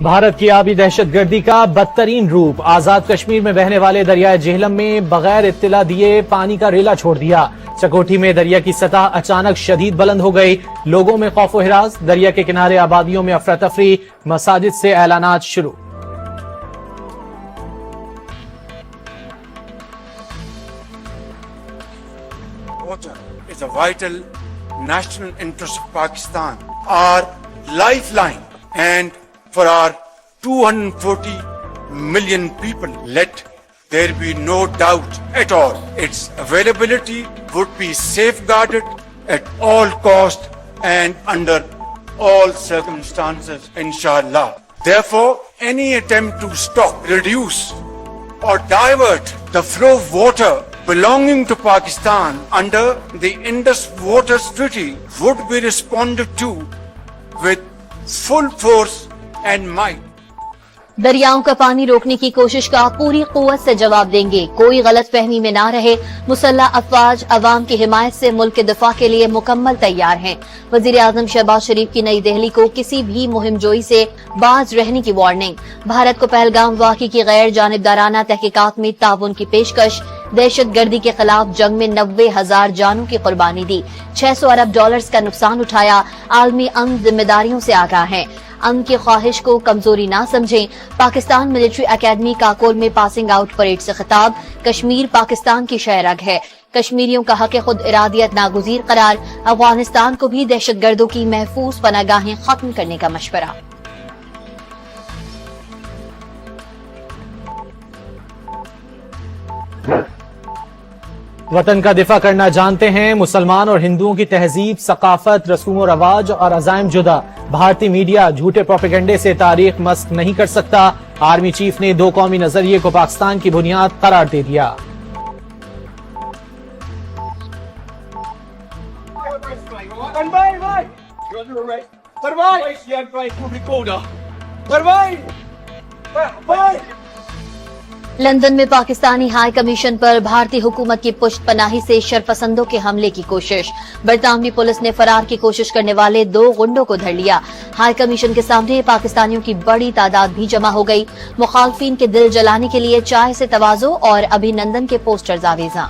بھارت کی آبی دہشت گردی کا بدترین روپ، آزاد کشمیر میں بہنے والے دریائے جہلم میں بغیر اطلاع دیے پانی کا ریلا چھوڑ دیا۔ چکوٹھی میں دریا کی سطح اچانک شدید بلند ہو گئی، لوگوں میں خوف و ہراس، دریا کے کنارے آبادیوں میں افراتفری، مساجد سے اعلانات شروع۔ Water is a vital national interest of Pakistan, our lifeline, and for our 240 million people, let there be no doubt at all. Its availability would be safeguarded at all cost and under all circumstances, inshallah. Therefore, any attempt to stop, reduce, or divert the flow of water belonging to Pakistan under the Indus Waters Treaty would be responded to with full force and might. دریاؤں کا پانی روکنے کی کوشش کا پوری قوت سے جواب دیں گے، کوئی غلط فہمی میں نہ رہے، مسلح افواج عوام کی حمایت سے ملک کے دفاع کے لیے مکمل تیار ہیں۔ وزیر اعظم شہباز شریف کی نئی دہلی کو کسی بھی مہم جوئی سے باز رہنے کی وارننگ، بھارت کو پہلگام واقعے کی غیر جانبدارانہ تحقیقات میں تعاون کی پیشکش، دہشت گردی کے خلاف جنگ میں 90,000 جانوں کی قربانی دی، $600 ارب کا نقصان اٹھایا، عالمی امن ذمہ داریوں سے آگاہ ہیں، امن کی خواہش کو کمزوری نہ سمجھیں۔ پاکستان ملٹری اکیڈمی کاکول میں پاسنگ آؤٹ پریڈ سے خطاب، کشمیر پاکستان کی شہ رگ ہے، کشمیریوں کا حق خود ارادیت ناگزیر قرار، افغانستان کو بھی دہشت گردوں کی محفوظ پناہ گاہیں ختم کرنے کا مشورہ۔ وطن کا دفاع کرنا جانتے ہیں، مسلمان اور ہندوؤں کی تہذیب، ثقافت، رسوم و رواج اور عزائم جدا، بھارتی میڈیا جھوٹے پروپیگنڈے سے تاریخ مسخ نہیں کر سکتا، آرمی چیف نے دو قومی نظریے کو پاکستان کی بنیاد قرار دے دیا۔ لندن میں پاکستانی ہائی کمیشن پر بھارتی حکومت کی پشت پناہی سے شرپسندوں کے حملے کی کوشش، برطانوی پولیس نے فرار کی کوشش کرنے والے 2 غنڈوں کو دھر لیا، ہائی کمیشن کے سامنے پاکستانیوں کی بڑی تعداد بھی جمع ہو گئی، مخالفین کے دل جلانے کے لیے چائے سے تواضع اور ابھی نندن کے پوسٹرز آویزاں۔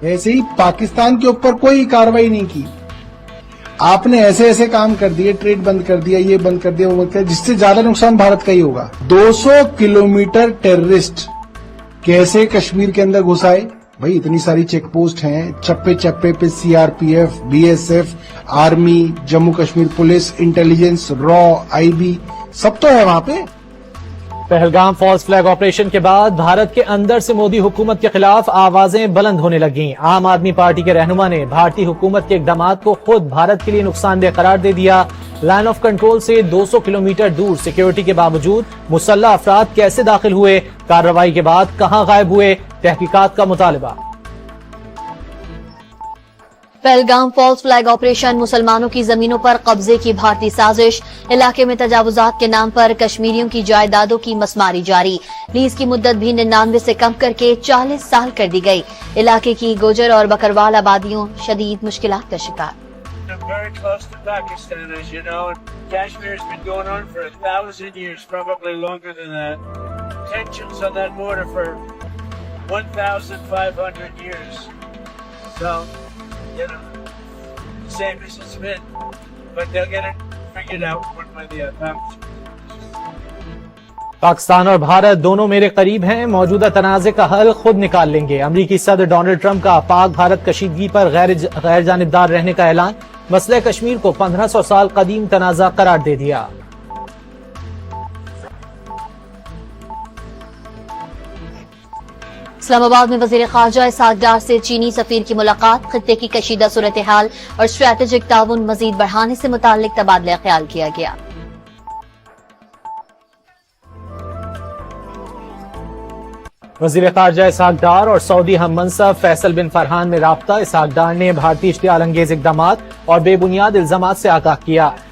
ایسے ہی پاکستان کے اوپر کوئی کاروائی نہیں کی، آپ نے ایسے ایسے کام کر دیے، ٹریڈ بند کر دیا، یہ بند کر دیا، وہ بند کر دیا، جس سے زیادہ نقصان بھارت کا ہی ہوگا۔ 200 کلومیٹر ٹیررسٹ کیسے کشمیر کے اندر گھس آئے؟ بھائی اتنی ساری چیک پوسٹ ہیں، چپے چپے پہ CRPF، BSF، army, Jammu Kashmir police, intelligence, را، IB سب تو ہے وہاں پہ۔ پہلگام فالس فلیگ آپریشن کے بعد بھارت کے اندر سے مودی حکومت کے خلاف آوازیں بلند ہونے لگیں۔ عام آدمی پارٹی کے رہنما نے بھارتی حکومت کے اقدامات کو خود بھارت کے لیے نقصان دہ قرار دے دیا۔ لائن آف کنٹرول سے 200 کلومیٹر دور سیکیورٹی کے باوجود مسلح افراد کیسے داخل ہوئے، کارروائی کے بعد کہاں غائب ہوئے، تحقیقات کا مطالبہ۔ پہلگام فالس فلیگ آپریشن، مسلمانوں کی زمینوں پر قبضے کی بھارتی سازش، علاقے میں تجاوزات کے نام پر کشمیریوں کی جائیدادوں کی مسماری جاری، لیز کی مدت بھی 99 سے کم کر کے 40 سال کر دی گئی، علاقے کی گوجر اور بکروال آبادیوں شدید مشکلات کا شکار۔ Very close to Pakistan, as you know, and Kashmir's been going on for 1,000 years, probably longer than that. Tensions on that border for 1,500 years. So, you know, same as it's been, but they'll get it figured out one way or the other. Pakistan اور بھارت دونوں میرے قریب ہیں، موجودہ تنازع کا حل خود نکال لیں گے، امریکی صدر ڈونلڈ ٹرمپ کا پاک بھارت کشیدگی پر غیر جانبدار رہنے کا اعلان، مسئلہ کشمیر کو 1500 سال قدیم تنازع قرار دے دیا۔ اسلام آباد میں وزیر خارجہ اسحاق ڈار سے چینی سفیر کی ملاقات، خطے کی کشیدہ صورتحال اور اسٹریٹجک تعاون مزید بڑھانے سے متعلق تبادلہ خیال کیا گیا۔ وزیر خارجہ اسحاق ڈار اور سعودی ہم منصب فیصل بن فرحان میں رابطہ، اسحاق ڈار نے بھارتی اشتعال انگیز اقدامات اور بے بنیاد الزامات سے آگاہ کیا،